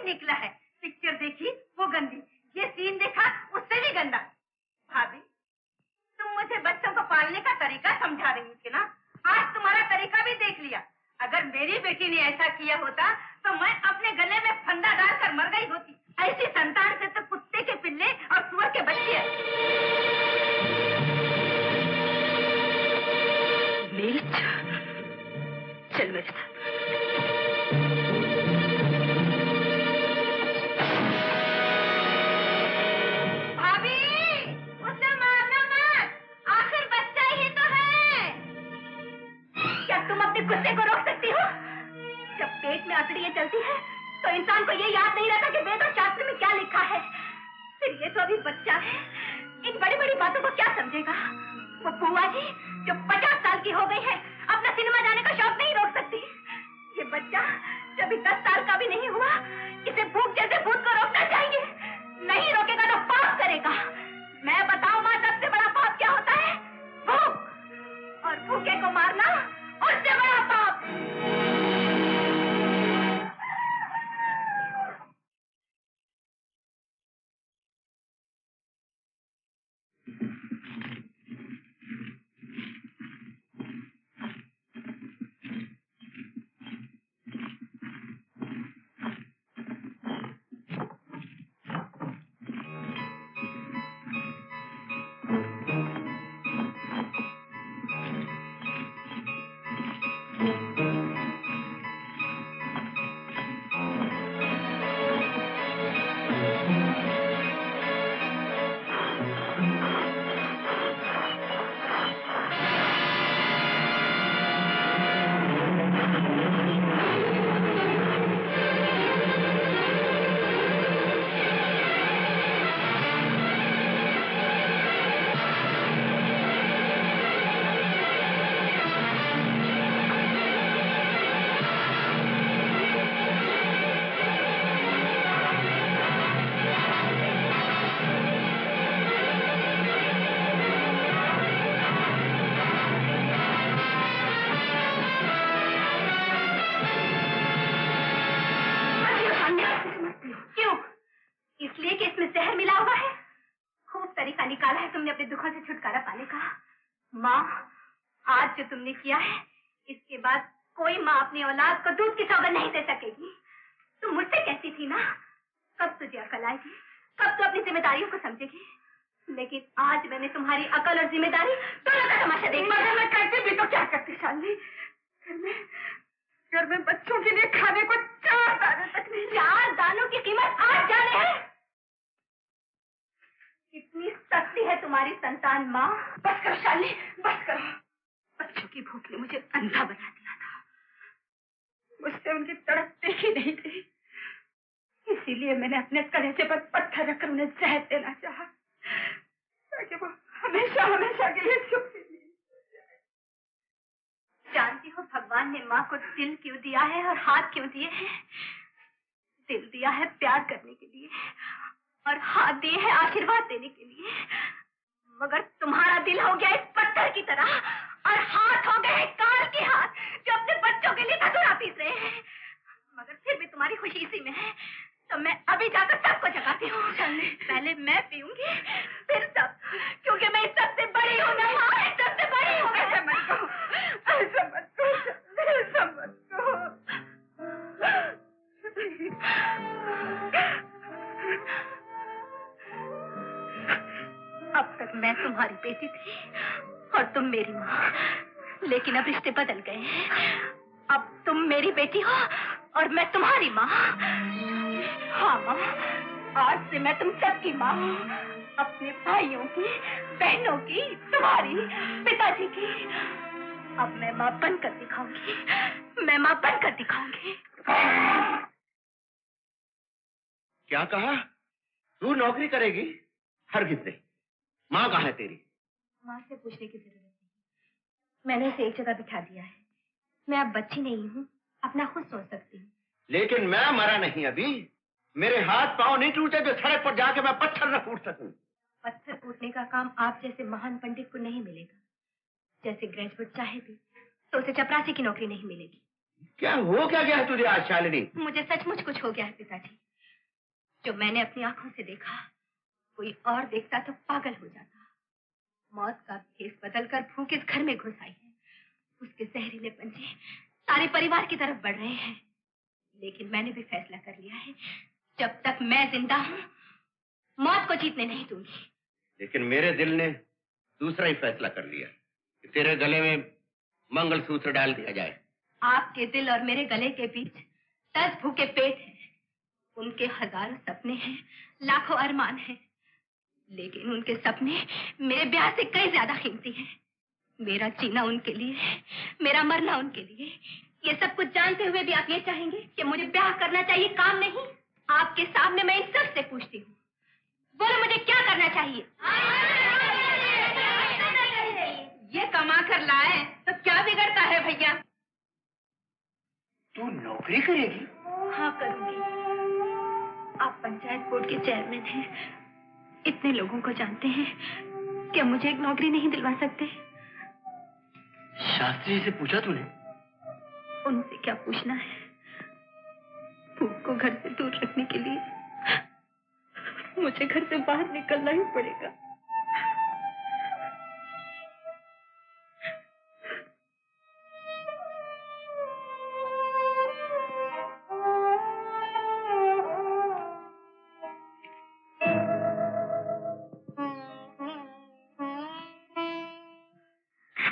निकला है। पिक्चर देखी वो गंदी, ये सीन देखा उससे भी गंदा। भाभी तुम मुझे बच्चों को पालने का तरीका समझा रही थी ना, आज तुम्हारा तरीका भी देख लिया। अगर मेरी बेटी ने ऐसा किया होता तो मैं अपने गले में फंदा डालकर मर गई होती। ऐसी संतान से तो कुत्ते के पिल्ले और सुअर के बच्चे। चल मेरे साथ। भाभी उसे मारना मत, आखिर बच्चा ही तो है। क्या तुम अपने गुस्से को रोक सकती हो? जब पेट में अकड़ियां चलती है तो इंसान को ये याद नहीं रहता कि वेद और शास्त्र में क्या लिखा है। फिर ये तो अभी बच्चा है, इन बड़ी बड़ी बातों को क्या समझेगा? वो बुआ जी जो 50 साल की हो गई है, अपना सिनेमा जाने का शौक नहीं रोक सकती। ये बच्चा जो अभी 10 साल का भी नहीं हुआ, इसे भूख जैसे भूत को रोकना चाहिए। नहीं रोकेगा तो पाप करेगा। मैं बताऊं मां, सबसे बड़ा पाप क्या होता है? भूख, और भूखे को मारना उससे बड़ा पाप। आज जो तुमने किया है, इसके बाद कोई माँ अपनी औलाद को दूध की सौगंध नहीं दे सकेगी। तुम मुझसे कहती थी ना, कब तुझे अकल आएगी, कब तू अपनी जिम्मेदारियों को समझेगी। लेकिन आज मैंने तुम्हारी अकल और जिम्मेदारी दोनों का तमाशा देख लिया। मैं करती भी तो क्या करती शालिनी, घर में बच्चों के लिए खाने को 4 दाने तक नहीं। 4 दानों की कीमत 8 जाने है। कितनी सख्ती है तुम्हारी संतान माँ। बस करो शालिनी, बस करो। बच्चों की भूख ने मुझे अंधा बना दिया था, मुझसे उनकी तड़प देखी नहीं गई। इसीलिए मैंने अपने कलेजे पर पत्थर रखकर उन्हें जहर देना चाहा, ताकि वो हमेशा हमेशा के लिए चुप रहे। जानती हो भगवान ने माँ को दिल क्यों दिया है और हाथ क्यों दिए हैं? दिल दिया है प्यार करने के लिए और हाथ दिए हैं आशीर्वाद देने के लिए। मगर तुम्हारा दिल हो गया इस पत्थर की तरह और हाथ हो गए काल के हाथ जो अपने बच्चों के लिए धतूरा पीस रहे हैं। मगर फिर भी तुम्हारी खुशी इसी में है, तो मैं अभी जाकर सबको जगाती हूँ। पहले मैं पीऊंगी, फिर सब, क्योंकि मैं इस सबसे बड़ी हूँ ना माँ, इस सबसे बड़ी हूँ। ऐसा मत कहो, ऐसा मत कहो, ऐसा मत कहो। अब तक मैं तुम्हारी बेटी थी और तुम मेरी माँ, लेकिन अब रिश्ते बदल गए हैं। अब तुम मेरी बेटी हो और मैं तुम्हारी माँ। हाँ माँ, आज से मैं तुम सबकी माँ हूँ, अपने भाइयों की, बहनों की, तुम्हारी, पिताजी की। अब मैं माँ बनकर दिखाऊंगी, मैं माँ बनकर दिखाऊंगी। क्या कहा? तू नौकरी करेगी? हरगिज़ नहीं। माँ कहाँ है तेरी? माँ से पूछने की जरूरत नहीं, मैंने इसे एक जगह बिठा दिया है। मैं अब बच्ची नहीं हूँ, अपना खुद सोच सकती हूँ। लेकिन मैं मरा नहीं अभी। मेरे हाथ पांव नहीं टूटे जो सड़क पर जाके मैं पत्थर न कूट सकूं। पत्थर कूटने का काम आप जैसे महान पंडित को नहीं मिलेगा। जैसे ग्रेजुएट चाहे भी तो उसे चपरासी की नौकरी नहीं मिलेगी। क्या हो क्या गया है तुझे आज शालिनी? मुझे सचमुच कुछ हो गया है पिताजी। जो मैंने अपनी आंखों से देखा, कोई और देखता तो पागल हो जाता। मौत का भेष बदलकर भूख इस घर में घुस आई है। उसके जहरीले पंजे सारे परिवार की तरफ बढ़ रहे हैं। लेकिन मैंने भी फैसला कर लिया है, जब तक मैं जिंदा हूं, मौत को जीतने नहीं दूंगी। लेकिन मेरे दिल ने दूसरा ही फैसला कर लिया कि तेरे गले में मंगलसूत्र डाल दिया जाए। आपके दिल और मेरे गले के बीच 10 भूखे पेट हैं। उनके हजारों सपने हैं, लाखों अरमान हैं, लेकिन उनके सपने मेरे ब्याह से कई ज्यादा कीमती हैं। मेरा जीना उनके लिए, मेरा मरना उनके लिए। ये सब कुछ जानते हुए भी आप ये चाहेंगे कि मुझे ब्याह करना चाहिए, काम नहीं? आपके सामने मैं इन सब से पूछती हूँ, बोलो मुझे क्या करना चाहिए? ये कमा कर लाए तो क्या बिगड़ता है भैया? तू नौकरी करेगी? हाँ करूंगी। आप पंचायत बोर्ड के चेयरमैन हैं, इतने लोगों को जानते हैं, क्या मुझे एक नौकरी नहीं दिलवा सकते? शास्त्री से पूछा तूने? उनसे क्या पूछना है? भूख को घर से दूर रखने के लिए मुझे घर से बाहर निकलना ही पड़ेगा।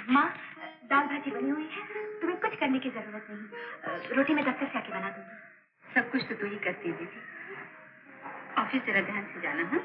माँ, दाल भाजी बनी हुई है, तुम्हें कुछ करने की जरूरत नहीं। रोटी मैं दफ्तर से आके बना दूंगी। सब कुछ तो तू ही करती है दीदी। ऑफिस जरा ध्यान से जाना। हाँ,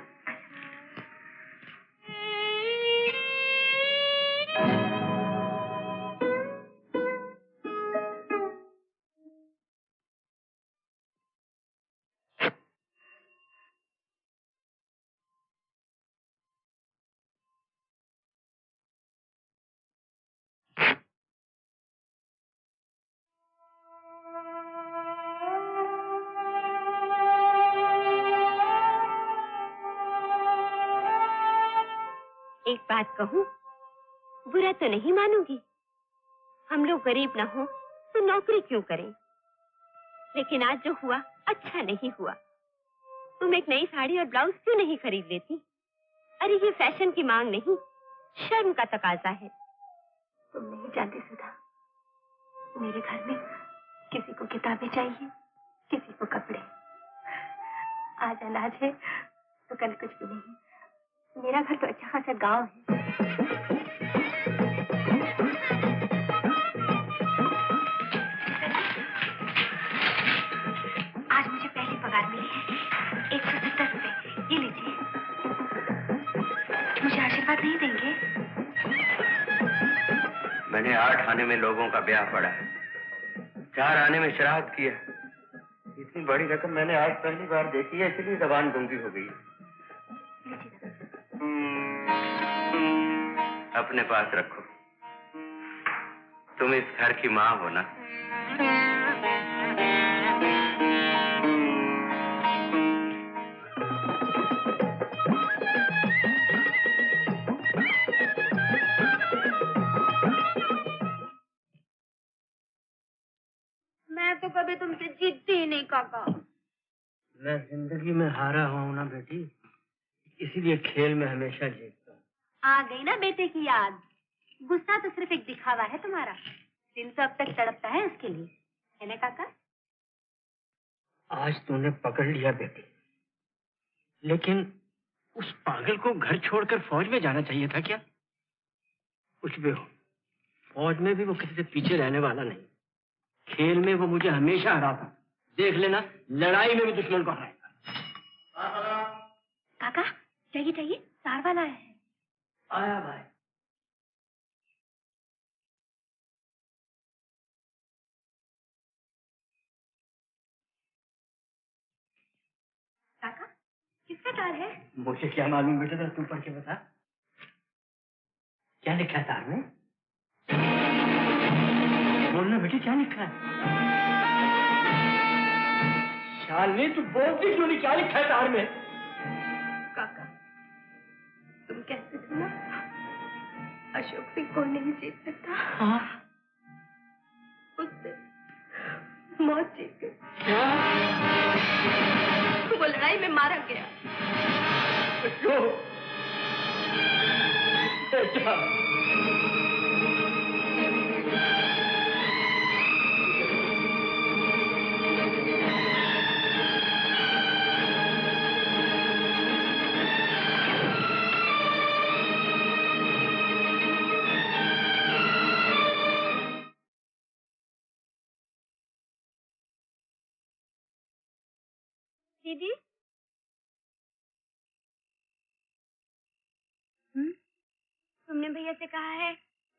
एक बात कहूं, बुरा तो नहीं मानूंगी। हम लोग गरीब ना हो तो नौकरी क्यों करें? लेकिन आज जो हुआ अच्छा नहीं हुआ। तुम एक नई साड़ी और ब्लाउज क्यों नहीं खरीद लेती? अरे ये फैशन की मांग नहीं, शर्म का तकाजा है। तुम नहीं जानती सुधा, मेरे घर में किसी को किताबें चाहिए, किसी को कपड़े। आज अनाज है तो कल कुछ भी नहीं। मेरा घर तो अच्छा खासा गांव है। आज मुझे पहली पगार मिली है, 170 रुपए। ये लीजिए। मुझे आशीर्वाद नहीं देंगे? मैंने 8 आने में लोगों का ब्याह पड़ा, 4 आने में श्राद्ध किया। इतनी बड़ी रकम मैंने आज पहली बार देखी है, इसलिए जबान गूंगी हो गई। अपने पास रखो, तुम इस घर की माँ हो ना। मैं तो कभी तुमसे जीतती ही नहीं काका। मैं जिंदगी में हारा हुआ हूं ना बेटी, इसीलिए खेल में हमेशा जीतता हूँ। आ गई ना बेटे की याद। गुस्सा तो सिर्फ एक दिखावा है तुम्हारा, दिल तो अब तक तड़पता है उसके लिए, है ना काका? आज तूने पकड़ लिया बेटी, लेकिन उस पागल को घर छोड़कर फौज में जाना चाहिए था क्या? कुछ भी हो, फौज में भी वो किसी से पीछे रहने वाला नहीं। खेल में वो मुझे हमेशा हराता। देख लेना, लड़ाई में भी दुश्मन को हराएगा। काका चाहिए, सार वाला है। आया भाई। काका किसका तार है? मुझे क्या मालूम बेटा, तू पढ़ के बता। क्या लिखा है तार में? बोलना बेटी, क्या लिखा है? शालिनी तू बोलती क्यों नहीं? क्या लिखा है तार में? काका तुम कहते थे ना, अशोक सिंह को नहीं जीत सकता। हाँ? उससे मौत जीत गई। क्या? वो लड़ाई में मारा दीदी। तुमने भैया से कहा है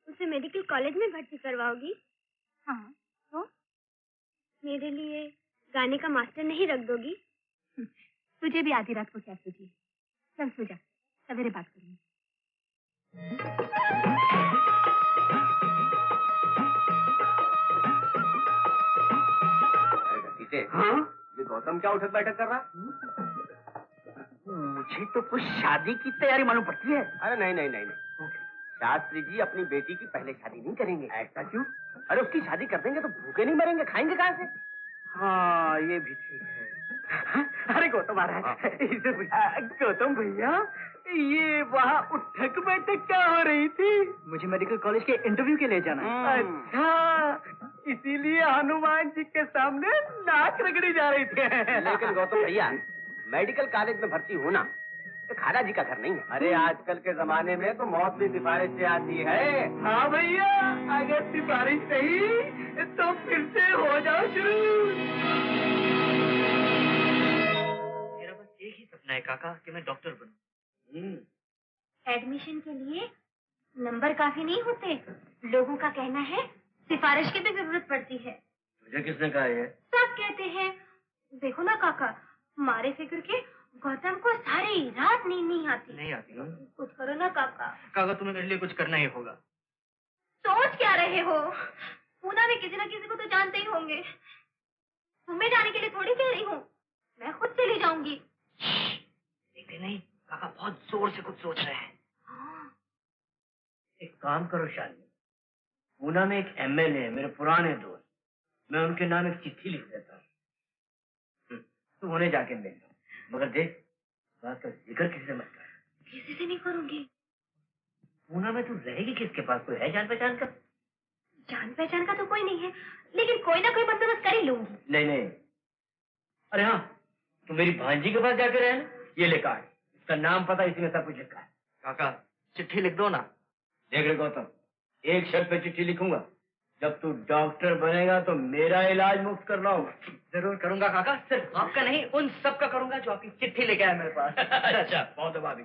उसे मेडिकल कॉलेज में भर्ती करवाओगी? हाँ तो मेरे लिए गाने का मास्टर नहीं रख दोगी? तुझे भी आधी रात को क्या सूझी? चल सो जा, सवेरे बात करेंगे। हाँ? ये गौतम क्या उठक बैठक कर रहा? मुझे तो कुछ शादी की तैयारी मालूम पड़ती है। अरे नहीं नहीं नहीं नहीं, शास्त्री जी अपनी बेटी की पहले शादी नहीं करेंगे। ऐसा क्यों? अरे उसकी शादी कर देंगे तो भूखे नहीं मरेंगे, खाएंगे कहाँ से? हाँ, ये भी ठीक है। अरे गौतम आ रहा है। इसे गौतम भैया, ये वहाँ उठक बैठक क्या हो रही थी? मुझे मेडिकल कॉलेज के इंटरव्यू के लिए जाना है। अच्छा, इसीलिए हनुमान जी के सामने नाक रगड़ी जा रही थी। लेकिन गौतम भैया, मेडिकल कॉलेज में भर्ती होना तो खाला जी का घर नहीं है। अरे आजकल के जमाने में तो मौत भी सिफारिश से आती है। हाँ भैया, अगर सिफारिश नहीं तो फिर से हो जाओ शुरू। मेरा बस एक ही सपना है काका कि मैं डॉक्टर बनूं। एडमिशन के लिए नंबर काफी नहीं होते। लोगों का कहना है सिफारिश की भी जरूरत पड़ती है। मुझे किसने कहा ये? सब कहते हैं। देखो ना काका, हमारे फिक्र के गौतम को सारी रात नींद नहीं आती। नहीं आती ना? कुछ करो ना काका। काका, तुम्हें मेरे लिए कुछ करना ही होगा। सोच क्या रहे हो? पूना में किसी न किसी को तो जानते ही होंगे। तुम्हें जाने के लिए थोड़ी कह रही हूँ, मैं खुद चली जाऊंगी। देखते नहीं, काका बहुत जोर से कुछ सोच रहे हैं। हाँ। एक काम करो शालिनी, पूना में एक एमएलए है, मेरे पुराने दोस्त, मैं उनके नाम एक चिट्ठी लिख देता हूँ। तुम उन्हें जाके मिल लो, मगर देख, बात का जिक्र किसी से मत कर। किसी से नहीं करूंगी। पूना में तू रहेगी किसके पास? कोई है जान पहचान का? जान पहचान का तो कोई नहीं है, लेकिन कोई ना कोई बंदोबस्त कर ही लूंगी। नहीं नहीं, अरे हाँ, तुम मेरी भांजी के पास जाके रहे ना। ये ले कार्ड, इसका नाम पता इसी में सब कुछ लिखा है। काका, चिट्ठी लिख दो ना। देख रहे गौतम, एक शर्त पे चिट्ठी लिखूंगा, जब तू डॉक्टर बनेगा तो मेरा इलाज मुफ्त करना होगा। जरूर करूंगा काका, सिर्फ आपका नहीं, उन सब का करूंगा जो आपकी चिट्ठी लेके आए मेरे पास। अच्छा, बहुत भाभी।